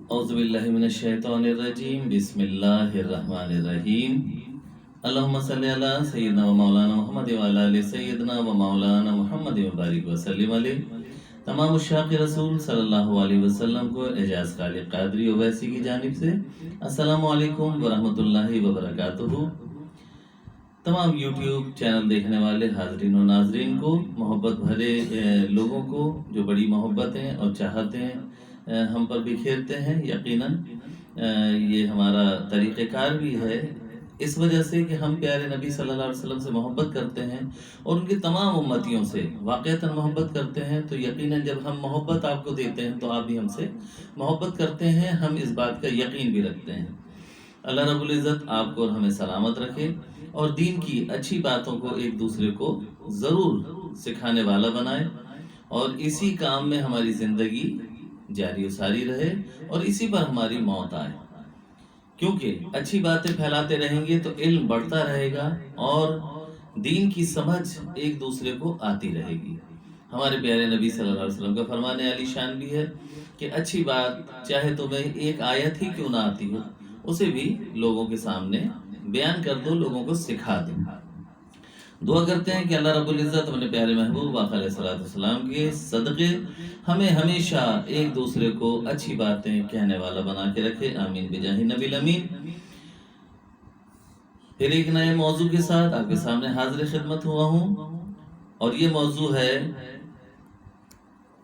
اعوذ باللہ من الشیطان الرجیم بسم اللہ الرحمن الرحیم اللہم صلی علی سیدنا و مولانا محمد وعلی آل سیدنا و مولانا محمد وبارک وسلم علیہ۔ تمام اشاق رسول صلی اللہ علیہ وسلم کو اعجاز خالق قادری اویسی کی جانب سے السلام علیکم ورحمۃ اللہ وبرکاتہ۔ تمام یوٹیوب چینل دیکھنے والے حاضرین و ناظرین کو، محبت بھرے لوگوں کو جو بڑی محبتیں اور چاہتیں ہم پر بکھیرتے ہیں، یقیناً یہ ہمارا طریقہ کار بھی ہے، اس وجہ سے کہ ہم پیارے نبی صلی اللہ علیہ وسلم سے محبت کرتے ہیں اور ان کی تمام امتیوں سے واقعتاً محبت کرتے ہیں، تو یقیناً جب ہم محبت آپ کو دیتے ہیں تو آپ بھی ہم سے محبت کرتے ہیں، ہم اس بات کا یقین بھی رکھتے ہیں۔ اللہ رب العزت آپ کو اور ہمیں سلامت رکھے اور دین کی اچھی باتوں کو ایک دوسرے کو ضرور سکھانے والا بنائے، اور اسی کام میں ہماری زندگی جاری و ساری رہے اور اسی پر ہماری موت آئے، کیونکہ اچھی باتیں پھیلاتے رہیں گے تو علم بڑھتا رہے گا اور دین کی سمجھ ایک دوسرے کو آتی رہے گی۔ ہمارے پیارے نبی صلی اللہ علیہ وسلم کا فرمان علی شان بھی ہے کہ اچھی بات چاہے تمہیں ایک آیت ہی کیوں نہ آتی ہو، اسے بھی لوگوں کے سامنے بیان کر دو، لوگوں کو سکھا دو۔ دعا کرتے ہیں کہ اللہ رب العزت اپنے پیارے محبوب آقا علیہ السلام کے صدقے ہمیں ہمیشہ ایک دوسرے کو اچھی باتیں کہنے والا بنا کے رکھے، آمین بجاہ نبی الامین۔ پھر ایک نئے موضوع کے ساتھ آپ کے سامنے حاضر خدمت ہوا ہوں، اور یہ موضوع ہے،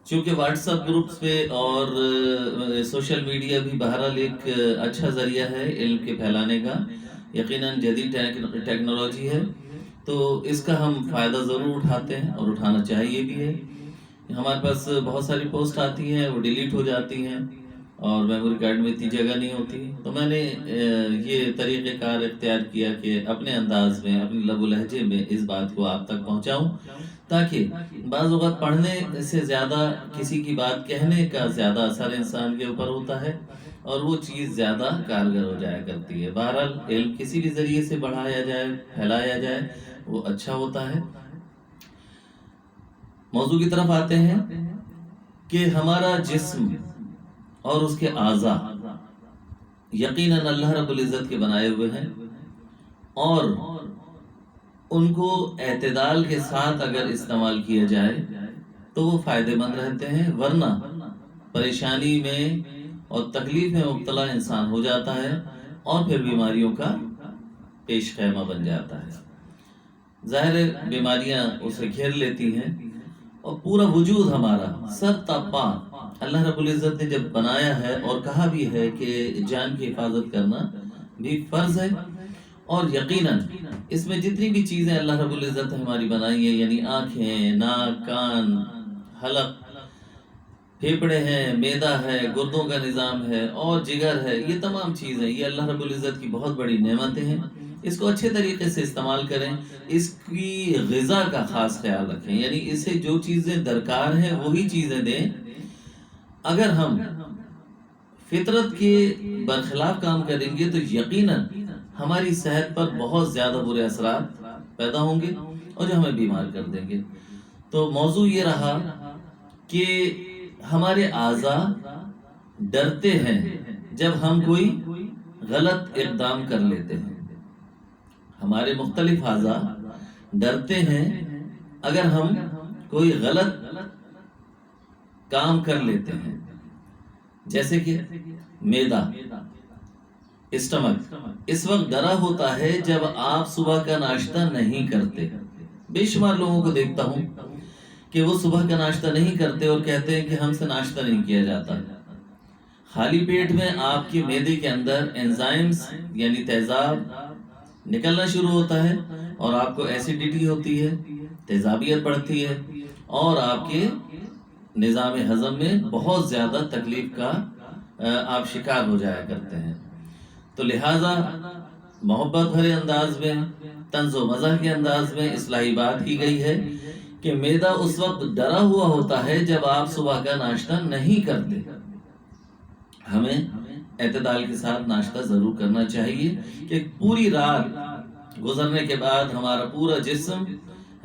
چونکہ واٹس ایپ گروپس پہ اور سوشل میڈیا بھی بہرحال ایک اچھا ذریعہ ہے علم کے پھیلانے کا، یقیناً جدید ٹیکنالوجی ہے، تو اس کا ہم فائدہ ضرور اٹھاتے ہیں اور اٹھانا چاہیے بھی ہے۔ ہمارے پاس بہت ساری پوسٹ آتی ہیں، وہ ڈیلیٹ ہو جاتی ہیں اور میموری کارڈ میں اتنی جگہ نہیں ہوتی، تو میں نے یہ طریقہ کار اختیار کیا کہ اپنے انداز میں، اپنے لب و لہجے میں اس بات کو آپ تک پہنچاؤں، تاکہ بعض اوقات پڑھنے سے زیادہ کسی کی بات کہنے کا زیادہ اثر انسان کے اوپر ہوتا ہے اور وہ چیز زیادہ کارگر ہو جایا کرتی ہے۔ بہرحال علم کسی بھی ذریعے سے بڑھایا جائے، پھیلایا جائے، وہ اچھا ہوتا ہے۔ موضوع کی طرف آتے ہیں کہ ہمارا جسم اور اس کے اعضاء یقیناً اللہ رب العزت کے بنائے ہوئے ہیں، اور ان کو اعتدال کے ساتھ اگر استعمال کیا جائے تو وہ فائدہ مند رہتے ہیں، ورنہ پریشانی میں اور تکلیف میں مبتلا انسان ہو جاتا ہے اور پھر بیماریوں کا پیش خیمہ بن جاتا ہے۔ ظاہر بیماریاں اسے گھیر لیتی ہیں، اور پورا وجود ہمارا سر تا پا اللہ رب العزت نے جب بنایا ہے اور کہا بھی ہے کہ جان کی حفاظت کرنا بھی فرض ہے، اور یقیناً اس میں جتنی بھی چیزیں اللہ رب العزت نے ہماری بنائی ہیں، یعنی آنکھیں، ناک، کان، حلق، پھیپڑے ہیں، معدہ ہے، گردوں کا نظام ہے اور جگر ہے، یہ تمام چیزیں یہ اللہ رب العزت کی بہت بڑی نعمتیں ہیں۔ اس کو اچھے طریقے سے استعمال کریں، اس کی غذا کا خاص خیال رکھیں، یعنی اسے جو چیزیں درکار ہیں وہی چیزیں دیں۔ اگر ہم فطرت کے برخلاف کام کریں گے تو یقیناً ہماری صحت پر بہت زیادہ برے اثرات پیدا ہوں گے اور جو ہمیں بیمار کر دیں گے۔ تو موضوع یہ رہا کہ ہمارے اعضاء ڈرتے ہیں جب ہم کوئی غلط اقدام کر لیتے ہیں، ہمارے مختلف اعضاء ڈرتے ہیں اگر ہم کوئی غلط کام کر لیتے ہیں، جیسے کہ معدہ، اسٹمک اس وقت ڈرا ہوتا ہے جب آپ صبح کا ناشتہ نہیں کرتے۔ بے شمار لوگوں کو دیکھتا ہوں کہ وہ صبح کا ناشتہ نہیں کرتے اور کہتے ہیں کہ ہم سے ناشتہ نہیں کیا جاتا۔ خالی پیٹ میں آپ کے معدے کے اندر انزائمز یعنی تیزاب نکلنا شروع ہوتا ہے اور آپ کو ایسیڈیٹی ہوتی ہے، تیزابیت بڑھتی ہے اور آپ کے نظام ہضم میں بہت زیادہ تکلیف کا آپ شکار ہو جایا کرتے ہیں۔ تو لہٰذا محبت بھرے انداز میں، طنز و مزاح کے انداز میں اصلاحی بات کی گئی ہے کہ معدہ اس وقت ڈرا ہوا ہوتا ہے جب آپ صبح کا ناشتہ نہیں کرتے۔ ہمیں اعتدال کے ساتھ ناشتہ ضرور کرنا چاہیے کہ پوری رات گزرنے کے بعد ہمارا پورا جسم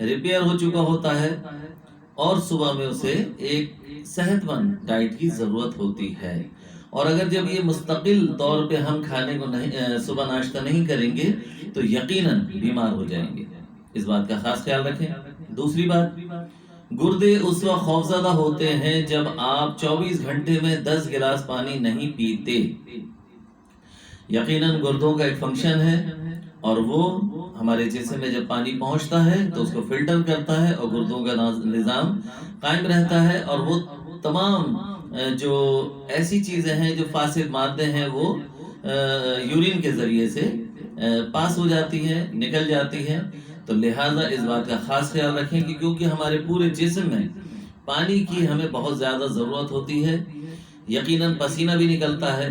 ریپیئر ہو چکا ہوتا ہے اور صبح میں اسے ایک صحت مند ڈائٹ کی ضرورت ہوتی ہے، اور اگر جب یہ مستقل طور پہ ہم کھانے کو نہیں صبح ناشتہ نہیں کریں گے تو یقیناً بیمار ہو جائیں گے، اس بات کا خاص خیال رکھیں۔ دوسری بات، گردے اس وقت خوفزدہ ہوتے ہیں جب آپ 24 گھنٹے میں 10 گلاس پانی نہیں پیتے۔ یقیناً گردوں کا ایک فنکشن ہے اور وہ ہمارے جسم میں جب پانی پہنچتا ہے تو اس کو فلٹر کرتا ہے اور گردوں کا نظام قائم رہتا ہے، اور وہ تمام جو ایسی چیزیں ہیں جو فاسد مادے ہیں وہ یورین کے ذریعے سے پاس ہو جاتی ہیں، نکل جاتی ہیں۔ تو لہٰذا اس بات کا خاص خیال رکھیں کہ کیونکہ ہمارے پورے جسم میں پانی کی ہمیں بہت زیادہ ضرورت ہوتی ہے، یقیناً پسینہ بھی نکلتا ہے،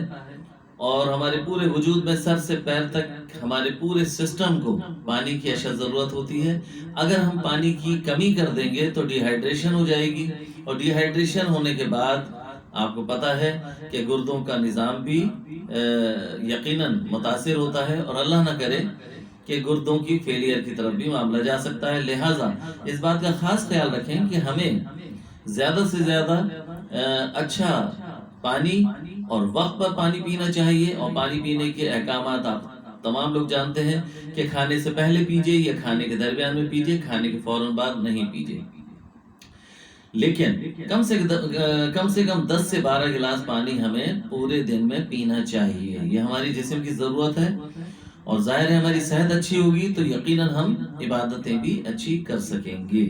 اور ہمارے پورے وجود میں سر سے پیر تک ہمارے پورے سسٹم کو پانی کی اشد ضرورت ہوتی ہے۔ اگر ہم پانی کی کمی کر دیں گے تو ڈی ہائیڈریشن ہو جائے گی، اور ڈی ہائیڈریشن ہونے کے بعد آپ کو پتہ ہے کہ گردوں کا نظام بھی یقیناً متاثر ہوتا ہے، اور اللہ نہ کرے کہ گردوں کی فیلئر کی طرف بھی معاملہ جا سکتا ہے۔ لہٰذا اس بات کا خاص خیال رکھیں کہ ہمیں زیادہ سے زیادہ اچھا پانی اور وقت پر پانی پینا چاہیے، اور پانی پینے کے احکامات آپ تمام لوگ جانتے ہیں کہ کھانے سے پہلے پیجئے یا کھانے کے درمیان میں پیجئے، کھانے کے فوراً بعد نہیں پیجئے، لیکن کم سے کم 10 سے 12 گلاس پانی ہمیں پورے دن میں پینا چاہیے۔ یہ ہماری جسم کی ضرورت ہے، اور ظاہر ہے ہماری صحت اچھی ہوگی تو یقیناً ہم عبادتیں بھی اچھی کر سکیں گے۔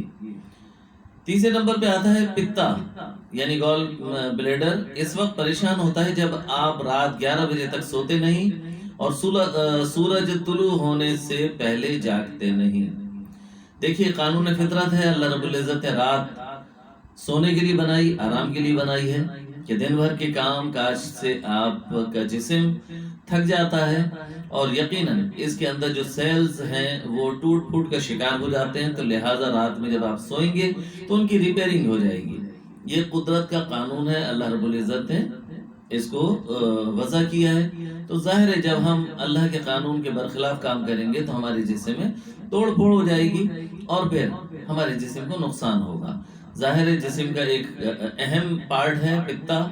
تیسرے نمبر پہ آتا ہے پتا، یعنی گال بلیڈر۔ اس وقت پریشان ہوتا ہے جب آپ رات 11 بجے تک سوتے نہیں اور سورج طلوع ہونے سے پہلے جاگتے نہیں۔ دیکھیے قانون فطرت ہے، اللہ رب العزت نے رات سونے کے لیے بنائی، آرام کے لیے بنائی ہے، کہ دن بھر کے کام کاج سے آپ کا جسم تھک جاتا ہے، اور یقیناً اس کے اندر جو سیلز ہیں وہ ٹوٹ پھوٹ کا شکار ہو جاتے ہیں، تو لہٰذا رات میں جب آپ سوئیں گے تو ان کی ریپیئرنگ ہو جائے گی۔ یہ قدرت کا قانون ہے، اللہ رب العزت نے اس کو وضع کیا ہے۔ تو ظاہر ہے جب ہم اللہ کے قانون کے برخلاف کام کریں گے تو ہمارے جسم میں توڑ پھوڑ ہو جائے گی، اور پھر ہمارے جسم کو نقصان ہوگا۔ ظاہر ہے جسم کا ایک اہم پارٹ ہے پتا۔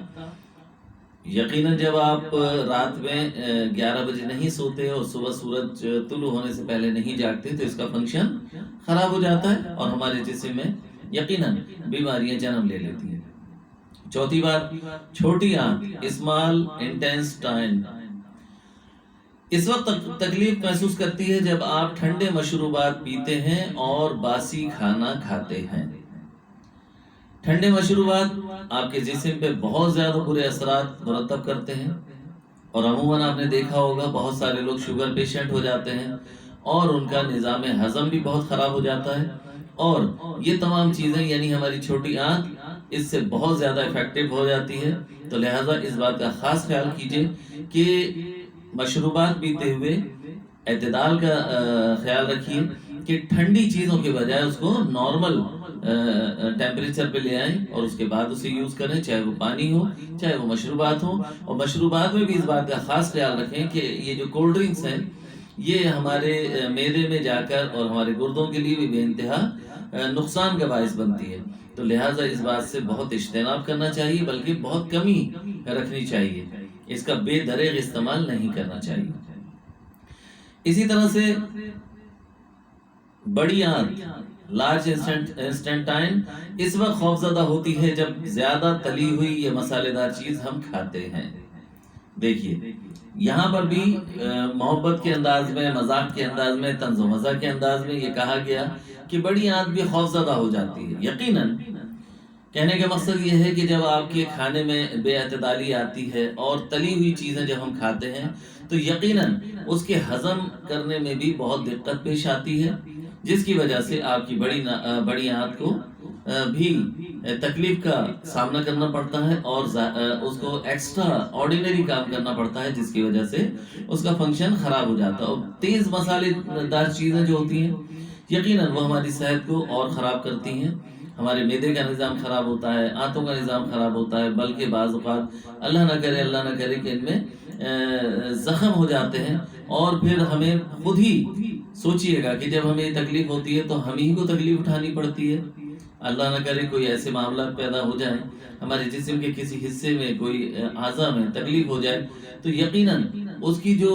یقیناً جب آپ رات میں 11 بجے نہیں سوتے اور صبح سورج طلوع ہونے سے پہلے نہیں جاگتے تو اس کا فنکشن خراب ہو جاتا ہے، اور ہمارے جسم میں یقیناً بیماریاں جنم لے لیتی ہیں۔ چوتھی بات، چھوٹی آنت، اسمال انٹیسٹائن، اس وقت تکلیف محسوس کرتی ہے جب آپ ٹھنڈے مشروبات پیتے ہیں اور باسی کھانا کھاتے ہیں۔ ٹھنڈے مشروبات آپ کے جسم پہ بہت زیادہ برے اثرات مرتب کرتے ہیں، اور عموماً آپ نے دیکھا ہوگا بہت سارے لوگ شوگر پیشنٹ ہو جاتے ہیں، اور ان کا نظام ہضم بھی بہت خراب ہو جاتا ہے، اور یہ تمام چیزیں یعنی ہماری چھوٹی آنت اس سے بہت زیادہ افیکٹو ہو جاتی ہے۔ تو لہٰذا اس بات کا خاص خیال کیجئے کہ مشروبات پیتے ہوئے اعتدال کا خیال رکھیے، کہ ٹھنڈی چیزوں کے بجائے اس کو نارمل ٹیمپریچر پہ لے آئیں اور اس کے بعد اسے یوز کریں، چاہے وہ پانی ہو چاہے وہ مشروبات ہوں۔ اور مشروبات میں بھی اس بات کا خاص خیال رکھیں کہ یہ جو کولڈ ڈرنکس ہیں یہ ہمارے معدے میں جا کر اور ہمارے گردوں کے لیے بھی بے انتہا نقصان کا باعث بنتی ہے۔ تو لہٰذا اس بات سے بہت اجتناب کرنا چاہیے، بلکہ بہت کمی رکھنی چاہیے، اس کا بے دریغ استعمال نہیں کرنا چاہیے۔ اسی طرح سے بڑی آنت، لارج انسٹنٹائن، اس وقت خوفزدہ ہوتی ہے جب زیادہ تلی ہوئی یا مسالے دار چیز ہم کھاتے ہیں۔ دیکھیے یہاں پر بھی محبت کے انداز میں، مذاق کے انداز میں، طنز و مزاح کے انداز میں یہ کہا گیا کہ بڑی آنت بھی خوفزدہ ہو جاتی ہے۔ یقیناً کہنے کا مقصد یہ ہے کہ جب آپ کے کھانے میں بے اعتدالی آتی ہے اور تلی ہوئی چیزیں جب ہم کھاتے ہیں تو یقیناً اس کے ہضم کرنے میں بھی بہت دقت پیش آتی ہے، جس کی وجہ سے آپ کی بڑی آنت کو بھی تکلیف کا سامنا کرنا پڑتا ہے، اور اس کو ایکسٹرا آرڈینری کام کرنا پڑتا ہے، جس کی وجہ سے اس کا فنکشن خراب ہو جاتا ہے۔ اور تیز مسالے دار چیزیں جو ہوتی ہیں یقیناً وہ ہماری صحت کو اور خراب کرتی ہیں، ہمارے معدے کا نظام خراب ہوتا ہے، آنتوں کا نظام خراب ہوتا ہے، بلکہ بعض اوقات اللہ نہ کرے کہ ان میں زخم ہو جاتے ہیں، اور پھر ہمیں خود ہی سوچئے گا کہ جب ہمیں تکلیف ہوتی ہے تو ہم ہی کو تکلیف اٹھانی پڑتی ہے۔ اللہ نہ کرے کوئی ایسے معاملات پیدا ہو جائیں، ہمارے جسم کے کسی حصے میں کوئی اعضاء میں تکلیف ہو جائے، تو یقیناً اس کی جو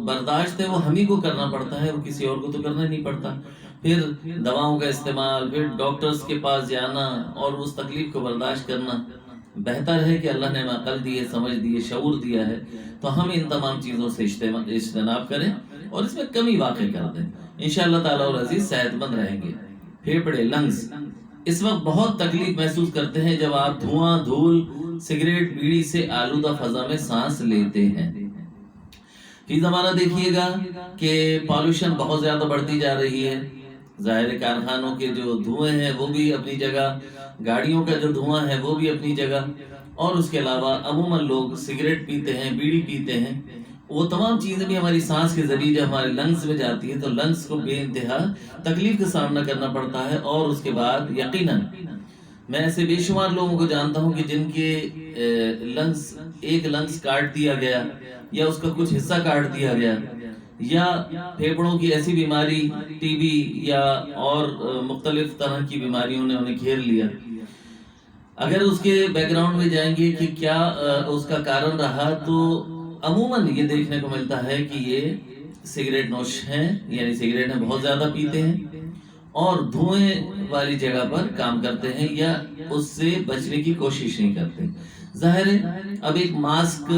برداشت ہے وہ ہم ہی کو کرنا پڑتا ہے، وہ کسی اور کو تو کرنا نہیں پڑتا۔ پھر دواؤں کا استعمال، پھر ڈاکٹرز کے پاس جانا اور اس تکلیف کو برداشت کرنا۔ بہتر ہے کہ اللہ نے ہمیں عقل دی ہے، سمجھ دی ہے، شعور دیا ہے، تو ہم ان تمام چیزوں سے اجتناب کریں اور اس میں کمی واقع کر دیں، انشاءاللہ تعالیٰ العزیز صحت مند رہیں گے۔ پھیپھڑے، لنگز اس وقت بہت تکلیف محسوس کرتے ہیں جب آپ دھواں، دھول، سگریٹ، بیڑی سے آلودہ فضا میں سانس لیتے ہیں۔ فی زمانہ دیکھیے گا کہ پالوشن بہت زیادہ بڑھتی جا رہی ہے، ظاہر کارخانوں کے جو دھوئیں ہیں وہ بھی اپنی جگہ، گاڑیوں کا جو دھواں ہے وہ بھی اپنی جگہ، اور اس کے علاوہ عموماً لوگ سگریٹ پیتے ہیں، بیڑی پیتے ہیں، وہ تمام چیزیں بھی ہماری سانس کے ذریعے جب ہمارے لنگز میں جاتی ہے تو لنگز کو بے انتہا تکلیف کا سامنا کرنا پڑتا ہے۔ اور اس کے بعد یقیناً میں ایسے بے شمار لوگوں کو جانتا ہوں کہ جن کے لنگز، ایک لنگز کاٹ دیا گیا یا اس کا کچھ حصہ کاٹ دیا گیا، یا پھیپھڑوں کی ایسی بیماری، ٹی بی یا اور مختلف طرح کی بیماریوں نے انہیں گھیر لیا۔ اگر اس کے بیک گراؤنڈ میں جائیں گے کہ کیا اس کا کارن رہا، تو عموماً یہ دیکھنے کو ملتا ہے کہ یہ سگریٹ نوش ہیں، یعنی سگریٹیں بہت زیادہ پیتے ہیں اور دھوئیں والی جگہ پر کام کرتے ہیں یا اس سے بچنے کی کوشش نہیں کرتے۔ ظاہر ہے اب ایک ماسک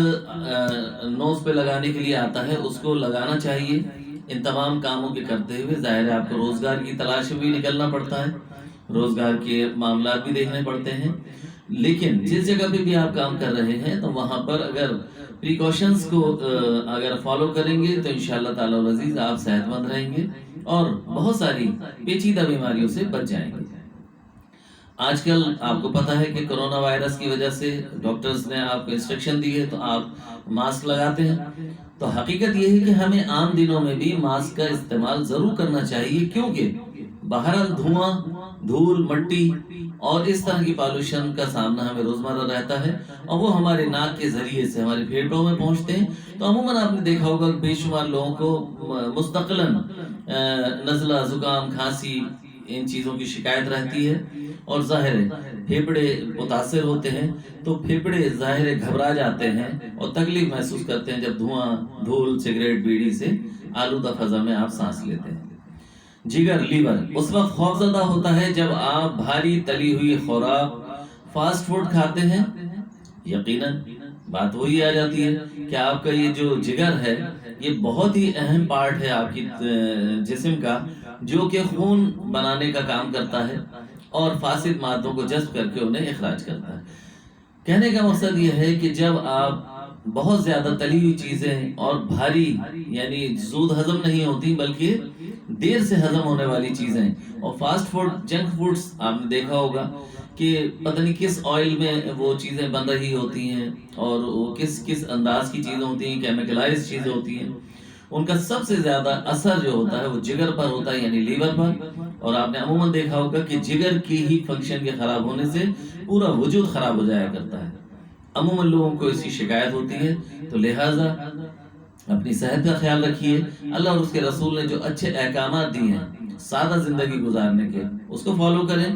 نوز پہ لگانے کے لیے آتا ہے، اس کو لگانا چاہیے ان تمام کاموں کے کرتے ہوئے۔ ظاہر ہے آپ کو روزگار کی تلاش میں بھی نکلنا پڑتا ہے، روزگار کے معاملات بھی دیکھنے پڑتے ہیں، لیکن جس جگہ پہ بھی آپ کام کر رہے ہیں تو وہاں پر اگر پریکاشنز کو اگر فالو کریں گے تو انشاءاللہ تعالیٰ العزیز آپ صحت مند رہیں گے اور بہت ساری پیچیدہ بیماریوں سے بچ جائیں گے۔ آج کل آپ کو پتہ ہے کہ کرونا وائرس کی وجہ سے ڈاکٹرز نے آپ کو انسٹرکشن دی ہے تو آپ ماسک لگاتے ہیں، تو حقیقت یہ ہے کہ ہمیں عام دنوں میں بھی ماسک کا استعمال ضرور کرنا چاہیے، کیونکہ بہرحال دھواں، دھول، مٹی اور اس طرح کی پالوشن کا سامنا ہمیں روزمرہ رہتا ہے اور وہ ہمارے ناک کے ذریعے سے ہمارے پھیپھڑوں میں پہنچتے ہیں۔ تو عموماً آپ نے دیکھا ہوگا کہ بے شمار لوگوں کو مستقلاً نزلہ، زکام، کھانسی، ان چیزوں کی شکایت رہتی ہے، اور ظاہر ہے پھیپھڑے متاثر ہوتے ہیں تو پھیپھڑے ظاہر ہے گھبرا جاتے ہیں اور تکلیف محسوس کرتے ہیں جب دھواں، دھول، سگریٹ، بیڑی سے آلودہ فضا میں آپ سانس لیتے ہیں۔ جگر، لیور اس وقت خوفزدہ ہوتا ہے جب آپ بھاری تلی ہوئی خوراک، فاسٹ فوڈ کھاتے ہیں۔ یقیناً بات وہی آ جاتی ہے کہ آپ کا یہ جو جگر ہے یہ بہت ہی اہم پارٹ ہے آپ کی جسم کا، جو کہ خون بنانے کا کام کرتا ہے اور فاسد مادوں کو جذب کر کے انہیں اخراج کرتا ہے۔ کہنے کا مقصد یہ ہے کہ جب آپ بہت زیادہ تلی ہوئی چیزیں اور بھاری، یعنی زود ہضم نہیں ہوتی بلکہ دیر سے ہضم ہونے والی چیزیں، اور فاسٹ فوڈ، جنک فوڈز آپ نے دیکھا ہوگا کہ پتہ نہیں کس آئل میں وہ چیزیں بن رہی ہوتی ہیں اور وہ کس انداز کی چیزیں ہوتی ہیں، کیمیکلائز چیزیں ہوتی ہیں، ان کا سب سے زیادہ اثر جو ہوتا ہے وہ جگر پر ہوتا ہے، یعنی لیور پر۔ اور آپ نے عموماً دیکھا ہوگا کہ جگر کی ہی فنکشن کے خراب ہونے سے پورا وجود خراب ہو جایا کرتا ہے۔ عموماً لوگوں کو اس کی شکایت ہوتی ہے، تو لہٰذا اپنی صحت کا خیال رکھیے۔ اللہ اور اس کے رسول نے جو اچھے احکامات دیے ہیں سادہ زندگی گزارنے کے، اس کو فالو کریں۔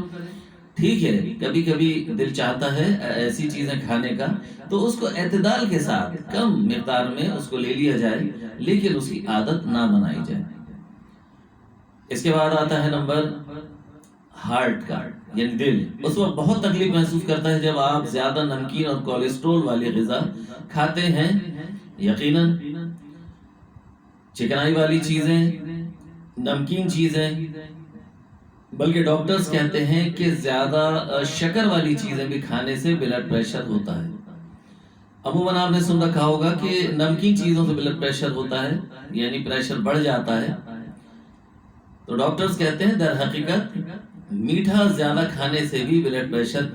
ٹھیک ہے کبھی کبھی دل چاہتا ہے ایسی چیزیں کھانے کا، تو اس کو اعتدال کے ساتھ کم مقدار میں اس کو لے لیا جائے، لیکن اس کی عادت نہ بنائی جائے۔ اس کے بعد آتا ہے نمبر ہارٹ کا، یعنی دل۔ اس وقت بہت تکلیف محسوس کرتا ہے جب آپ زیادہ نمکین اور کولیسٹرول والی غذا کھاتے ہیں۔ یقیناً چکنائی والی چیزیں، نمکین چیزیں، بلکہ ڈاکٹرز کہتے ہیں کہ زیادہ شکر والی چیزیں بھی کھانے سے بلڈ پریشر ہوتا ہے۔ عموماً آپ نے سن رکھا ہوگا کہ نمکین چیزوں سے بلڈ پریشر ہوتا ہے، یعنی پریشر بڑھ جاتا ہے۔ تو ڈاکٹرز کہتے ہیں در حقیقت میٹھا زیادہ کھانے سے بھی بلڈ پریشر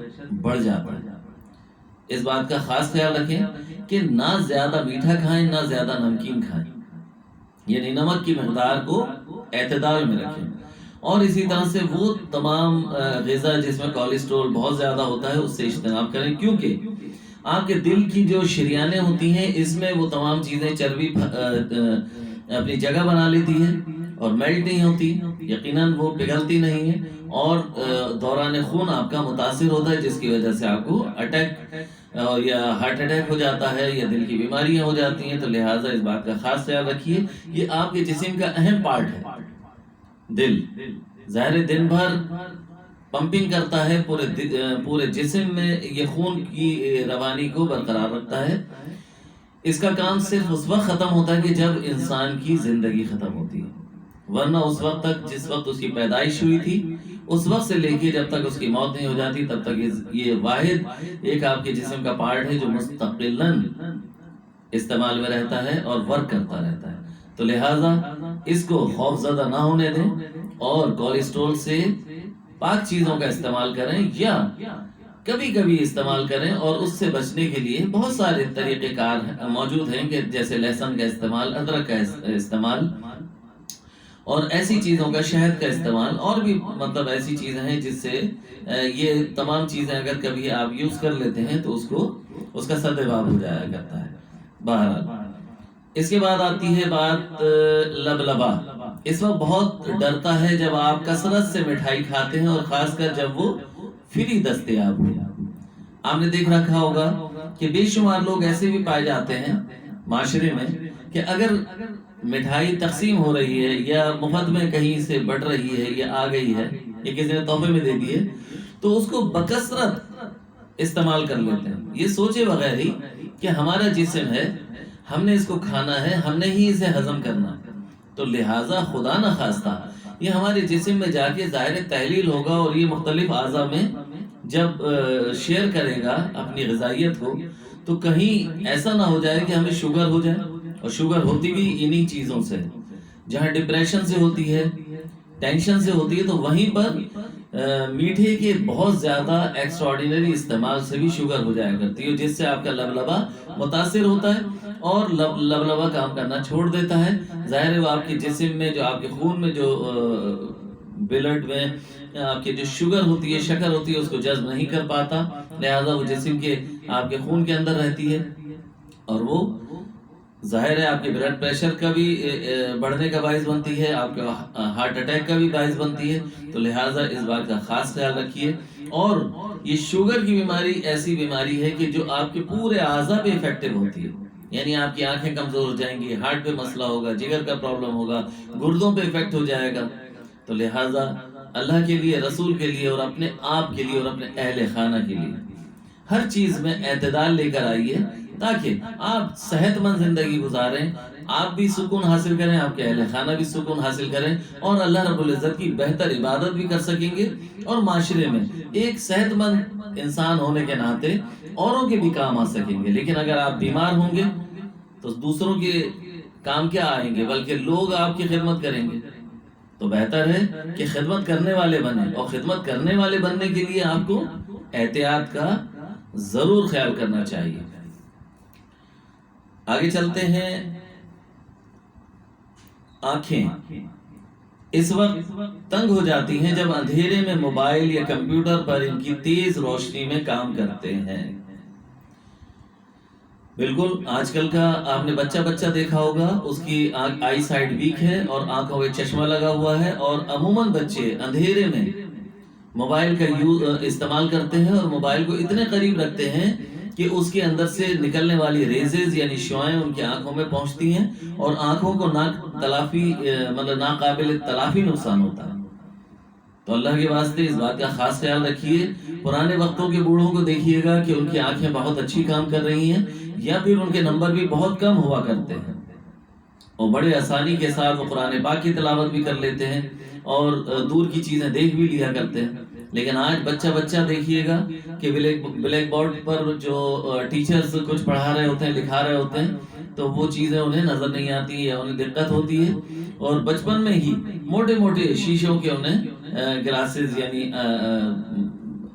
بڑھ جاتا ہے۔ اس بات کا خاص خیال رکھیں کہ نہ زیادہ میٹھا کھائیں نہ زیادہ نمکین کھائیں، یعنی نمک کی مقدار کو اعتدال میں رکھیں، اور اسی طرح سے وہ تمام غذا جس میں کولیسٹرول بہت زیادہ ہوتا ہے اس سے اجتناب کریں، کیونکہ آپ کے دل کی جو شریانیں ہوتی ہیں اس میں وہ تمام چیزیں چربی اپنی جگہ بنا لیتی ہیں اور میلٹ نہیں ہوتی، یقیناً وہ پگھلتی نہیں ہے، اور دوران خون آپ کا متاثر ہوتا ہے، جس کی وجہ سے آپ کو اٹیک یا ہارٹ اٹیک ہو جاتا ہے یا دل کی بیماریاں ہو جاتی ہیں. تو لہٰذا اس بات کا خاص خیال رکھیے. یہ آپ کے جسم کا اہم پارٹ ہے دل. ظاہر دن بھر پمپنگ کرتا ہے پورے جسم میں، یہ خون کی روانی کو برقرار رکھتا ہے. اس کا کام صرف اس وقت ختم ہوتا ہے کہ جب انسان کی زندگی ختم ہوتی ہے، ورنہ اس وقت تک جس وقت اس کی پیدائش ہوئی تھی اس وقت سے لے کے جب تک اس کی موت نہیں ہو جاتی تب تک یہ واحد ایک آپ کے جسم کا پارٹ ہے جو مستقلاً استعمال میں رہتا ہے اور ورک کرتا رہتا ہے. تو لہٰذا اس کو خوف زدہ نہ ہونے دیں اور کولیسٹرول سے پاک چیزوں کا استعمال کریں، یا کبھی کبھی استعمال کریں. اور اس سے بچنے کے لیے بہت سارے طریقہ کار موجود ہیں کہ جیسے لہسن کا استعمال، ادرک کا استعمال اور ایسی چیزوں کا، شہد کا استعمال، اور بھی مطلب ایسی چیزیں ہیں جس سے یہ تمام چیزیں اگر کبھی آپ یوز کر لیتے ہیں تو اس کا سدباب ہو جایا کرتا ہے. بہرحال اس کے بعد آتی ہے بات لبلبا. اس وقت بہت ڈرتا ہے جب آپ کثرت سے مٹھائی کھاتے ہیں اور خاص کر جب وہ فری دستیاب ہو. آپ نے دیکھ رکھا ہوگا کہ بے شمار لوگ ایسے بھی پائے جاتے ہیں معاشرے میں کہ اگر مٹھائی تقسیم ہو رہی ہے یا مفت میں کہیں سے بٹ رہی ہے یا آ گئی ہے یا کسی نے تحفے میں دے دی ہے تو اس کو بکثرت استعمال کر لیتے ہیں، یہ سوچے بغیر ہی کہ ہمارا جسم ہے، ہم نے اس کو کھانا ہے، ہم نے ہی اسے ہضم کرنا ہے. تو لہٰذا خدا نہ خواستہ یہ ہمارے جسم میں جا کے ظاہر تحلیل ہوگا اور یہ مختلف اعضاء میں جب شیئر کرے گا اپنی غذائیت کو تو کہیں ایسا نہ ہو جائے کہ ہمیں شوگر ہو جائے. اور شوگر ہوتی بھی انہی چیزوں سے، جہاں ڈپریشن سے ہوتی ہے، ٹینشن سے ہوتی ہے، تو وہیں پر میٹھے کے بہت زیادہ ایکسٹراڈینری استعمال سے بھی شوگر ہو جایا کرتی ہے، جس سے آپ کا لبلبا متاثر ہوتا ہے اور لبلبا کام کرنا چھوڑ دیتا ہے. ظاہر ہے وہ آپ کے جسم میں جو آپ کے خون میں جو بلڈ میں آپ کی جو شوگر ہوتی ہے، شکر ہوتی ہے، اس کو جذب نہیں کر پاتا، لہذا وہ جسم کے آپ کے خون کے اندر رہتی ہے اور وہ ظاہر ہے آپ کے بلڈ پریشر کا بھی بڑھنے کا باعث بنتی ہے، آپ کا ہارٹ اٹیک کا بھی باعث بنتی ہے. تو لہٰذا اس بات کا خاص خیال رکھیے. اور یہ شوگر کی بیماری ایسی بیماری ہے کہ جو آپ کے پورے اعضاء پہ افیکٹو ہوتی ہے، یعنی آپ کی آنکھیں کمزور ہو جائیں گی، ہارٹ پہ مسئلہ ہوگا، جگر کا پرابلم ہوگا، گردوں پہ افیکٹ ہو جائے گا. تو لہٰذا اللہ کے لیے، رسول کے لیے اور اپنے آپ کے لیے اور اپنے اہل خانہ کے لیے ہر چیز میں اعتدال لے کر آئیے تاکہ آپ صحت مند زندگی گزاریں، آپ بھی سکون حاصل کریں، آپ کے اہل خانہ بھی سکون حاصل کریں اور اللہ رب العزت کی بہتر عبادت بھی کر سکیں گے اور معاشرے میں ایک صحت مند انسان ہونے کے ناطے اوروں کے بھی کام آ سکیں گے. لیکن اگر آپ بیمار ہوں گے تو دوسروں کے کام کیا آئیں گے، بلکہ لوگ آپ کی خدمت کریں گے. تو بہتر ہے کہ خدمت کرنے والے بنیں، اور خدمت کرنے والے بننے کے لیے آپ کو احتیاط کا ضرور خیال کرنا چاہیے. آگے چلتے ہیں. آنکھیں اس وقت تنگ ہو جاتی ہیں جب اندھیرے میں موبائل یا کمپیوٹر پر ان کی تیز روشنی میں کام کرتے ہیں. بالکل آج کل کا آپ نے بچہ دیکھا ہوگا، اس کی آئی سائٹ ویک ہے اور آنکھوں میں چشمہ لگا ہوا ہے، اور عموماً بچے اندھیرے میں موبائل کا استعمال کرتے ہیں اور موبائل کو اتنے قریب رکھتے ہیں کہ اس کے اندر سے نکلنے والی ریزز یعنی شعاعیں ان کی آنکھوں میں پہنچتی ہیں اور آنکھوں کو ناقابل تلافی نقصان ہوتا ہے. تو اللہ کے واسطے اس بات کا خاص خیال رکھیے. پرانے وقتوں کے بوڑھوں کو دیکھیے گا کہ ان کی آنکھیں بہت اچھی کام کر رہی ہیں یا پھر ان کے نمبر بھی بہت کم ہوا کرتے ہیں اور بڑے آسانی کے ساتھ وہ قرآن پاک کی تلاوت بھی کر لیتے ہیں اور دور کی چیزیں دیکھ بھی لیا کرتے ہیں. لیکن آج بچہ دیکھیے گا کہ بلیک بورڈ پر جو ٹیچرز کچھ پڑھا رہے ہوتے ہیں، لکھا رہے ہوتے ہیں، تو وہ چیزیں انہیں نظر نہیں آتی یا انہیں دقت ہوتی ہے اور بچپن میں ہی موٹے شیشوں کے انہیں گلاسز یعنی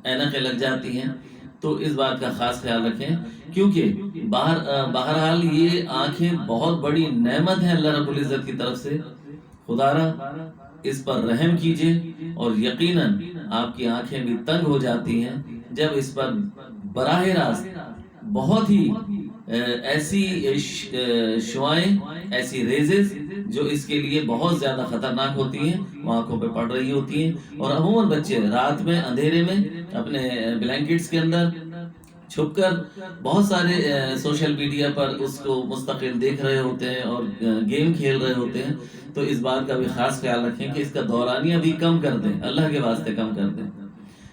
اینکیں لگ جاتی ہیں. تو اس بات کا خاص خیال رکھیں کیونکہ بہرحال یہ آنکھیں بہت بڑی نعمت ہے اللہ رب العزت کی طرف سے. خدا را اس پر رحم کیجئے. اور یقیناً آپ کی آنکھیں بھی تنگ ہو جاتی ہیں جب اس پر براہ راست بہت ہی ایسی شعائیں، ایسی ریزز جو اس کے لیے بہت زیادہ خطرناک ہوتی ہیں وہ آنکھوں پہ پڑ رہی ہوتی ہیں. اور عموماً بچے رات میں اندھیرے میں اپنے بلینکٹس کے اندر چھپ کر بہت سارے سوشل میڈیا پر اس کو مستقل دیکھ رہے ہوتے ہیں اور گیم کھیل رہے ہوتے ہیں. تو اس بات کا بھی خاص خیال رکھیں کہ اس کا دورانیہ بھی کم کر دیں، اللہ کے واسطے کم کر دیں.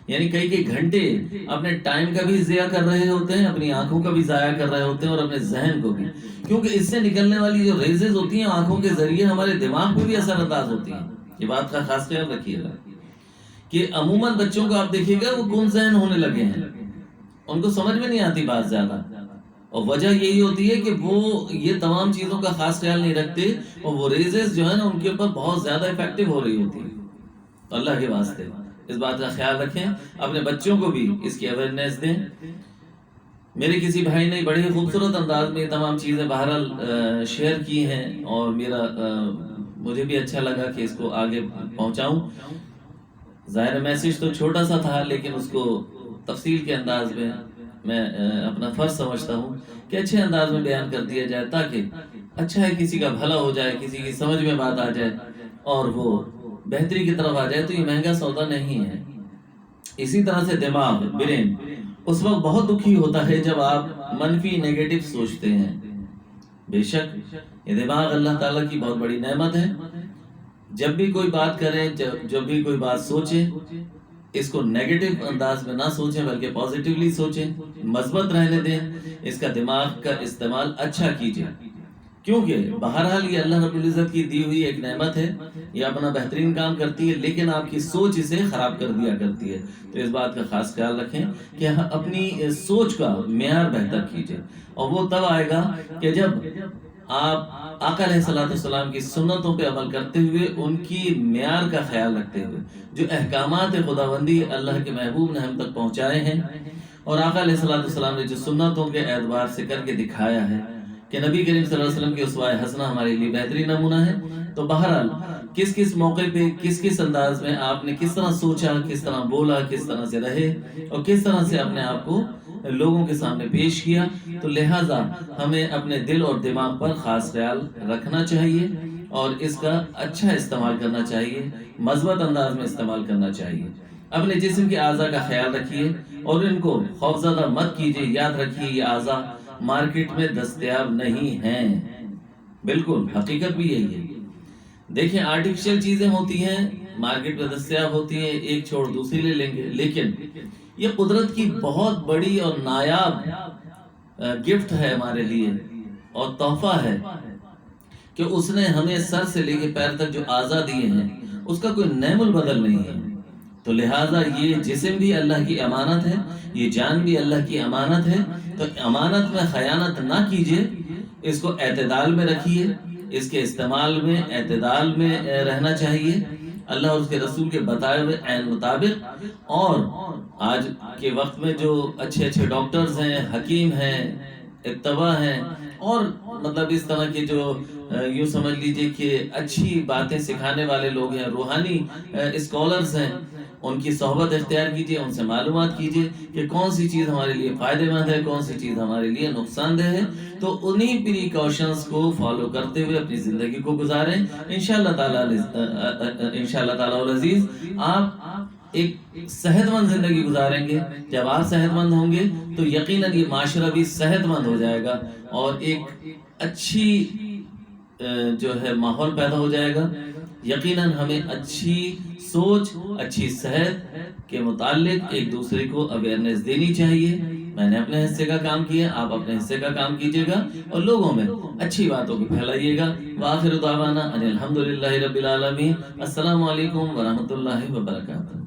یعنی کئی گھنٹے اپنے ٹائم کا بھی ضیاع کر رہے ہوتے ہیں، اپنی آنکھوں کا بھی ضائع کر رہے ہوتے ہیں اور اپنے ذہن کو بھی، کیونکہ اس سے نکلنے والی جو ریزز ہوتی ہیں آنکھوں کے ذریعے ہمارے دماغ پہ بھی اثر انداز ہوتی ہیں. یہ بات کا خاص خیال رکھیے گا کہ عموماً بچوں کو آپ دیکھیے گا وہ گم ذہن ہونے لگے ہیں، ان کو سمجھ میں نہیں آتی بات زیادہ، اور وجہ یہی ہوتی ہے کہ وہ یہ تمام چیزوں کا خاص خیال نہیں رکھتے اور وہ ریزز جو ہے نا ان کے اوپر بہت زیادہ افیکٹو ہو رہی ہوتی ہے. تو اللہ کے واسطے اس بات کا خیال رکھیں، اپنے بچوں کو بھی اس کی اویئرنیس دیں. میرے کسی بھائی نے بڑے خوبصورت انداز میں یہ تمام چیزیں بہرحال شیئر کی ہیں اور مجھے بھی اچھا لگا کہ اس کو آگے پہنچاؤں. ظاہر میسج تو چھوٹا سا تھا لیکن اس کو تفصیل کے انداز میں اپنا فرض سمجھتا ہوں کہ اچھے انداز میں بیان کر دیا جائے تاکہ اچھا ہے کسی کا بھلا ہو جائے، کسی کی سمجھ میں بات آ جائے اور وہ بہتری کی طرف آ جائے. تو یہ مہنگا سودا نہیں ہے. اسی طرح سے دماغ، برین اس وقت بہت دکھی ہوتا ہے جب آپ منفی نیگیٹو سوچتے ہیں. بے شک یہ دماغ اللہ تعالیٰ کی بہت بڑی نعمت ہے. جب بھی کوئی بات کریں، جب بھی کوئی بات سوچیں، اس کو نیگیٹو انداز میں نہ سوچیں بلکہ پازیٹیولی سوچیں، مثبت رہنے دیں. اس کا دماغ کا استعمال اچھا کیجئے، کیونکہ بہرحال یہ اللہ رب العزت کی دی ہوئی ایک نعمت ہے، یہ اپنا بہترین کام کرتی ہے لیکن آپ کی سوچ اسے خراب کر دیا کرتی ہے. تو اس بات کا خاص خیال رکھیں کہ اپنی سوچ کا معیار بہتر کیجئے، اور وہ تب آئے گا کہ جب آپ آقا علیہ السلام کی سنتوں پہ عمل کرتے ہوئے ان کی معیار کا خیال رکھتے ہوئے جو احکامات خداوندی اللہ کے محبوب نے ہم تک پہنچائے ہیں اور آقا علیہ السلام نے جو سنتوں کے اعتبار سے کر کے دکھایا ہے کہ نبی کریم صلی اللہ علیہ وسلم کی اسوہ حسنہ ہمارے لیے بہترین نمونہ ہے. تو بہرحال کس موقع پہ کس انداز میں آپ نے کس طرح سوچا، کس طرح بولا، کس طرح سے رہے اور کس طرح سے اپنے آپ کو لوگوں کے سامنے پیش کیا. تو لہٰذا ہمیں اپنے دل اور دماغ پر خاص خیال رکھنا چاہیے اور اس کا اچھا استعمال کرنا چاہیے، مثبت انداز میں استعمال کرنا چاہیے. اپنے جسم کے اعضاء کا خیال رکھیے اور ان کو خوفزدہ مت کیجیے. یاد رکھیے یہ اعضاء مارکیٹ میں دستیاب نہیں ہیں، بالکل حقیقت بھی یہی ہے. دیکھیں آرٹیفیشل چیزیں ہوتی ہیں مارکیٹ میں دستیاب ہوتی ہیں، ایک چھوڑ دوسری لے لیں گے، لیکن یہ قدرت کی بہت بڑی اور نایاب گفٹ ہے ہمارے لیے اور تحفہ ہے کہ اس نے ہمیں سر سے لے کے پیر تک جو اعضاء دیے ہیں اس کا کوئی نعم البدل نہیں ہے. تو لہٰذا یہ جسم بھی اللہ کی امانت ہے، یہ جان بھی اللہ کی امانت ہے. تو امانت میں خیانت نہ کیجیے، اس کو اعتدال میں رکھیے، اس کے استعمال میں اعتدال میں رہنا چاہیے اللہ اور اس کے رسول کے بتائے ہوئے عین مطابق. اور آج کے وقت میں جو اچھے ڈاکٹرز ہیں، حکیم ہیں، اتباع ہیں اور مطلب اس طرح کے جو یوں سمجھ لیجئے کہ اچھی باتیں سکھانے والے لوگ ہیں، روحانی اسکالرز ہیں، ان کی صحبت اختیار کیجئے، ان سے معلومات کیجئے کہ کون سی چیز ہمارے لیے فائدہ مند ہے، کون سی چیز ہمارے لیے نقصان دہ ہے. تو انہی پریکاشنز کو فالو کرتے ہوئے اپنی زندگی کو گزاریں. انشاءاللہ تعالی العزیز آپ ایک صحت مند زندگی گزاریں گے. جب آپ صحت مند ہوں گے تو یقیناً یہ معاشرہ بھی صحت مند ہو جائے گا اور ایک اچھی جو ہے ماحول پیدا ہو جائے گا. یقیناً ہمیں اچھی سوچ، اچھی صحت کے متعلق ایک دوسرے کو اویئرنیس دینی چاہیے. میں نے اپنے حصے کا کام کیا، آپ اپنے حصے کا کام کیجیے گا اور لوگوں میں اچھی باتوں کو پھیلائیے گا. وآخر دعوانا ان الحمدللہ رب العالمین. السلام علیکم ورحمۃ اللہ وبرکاتہ.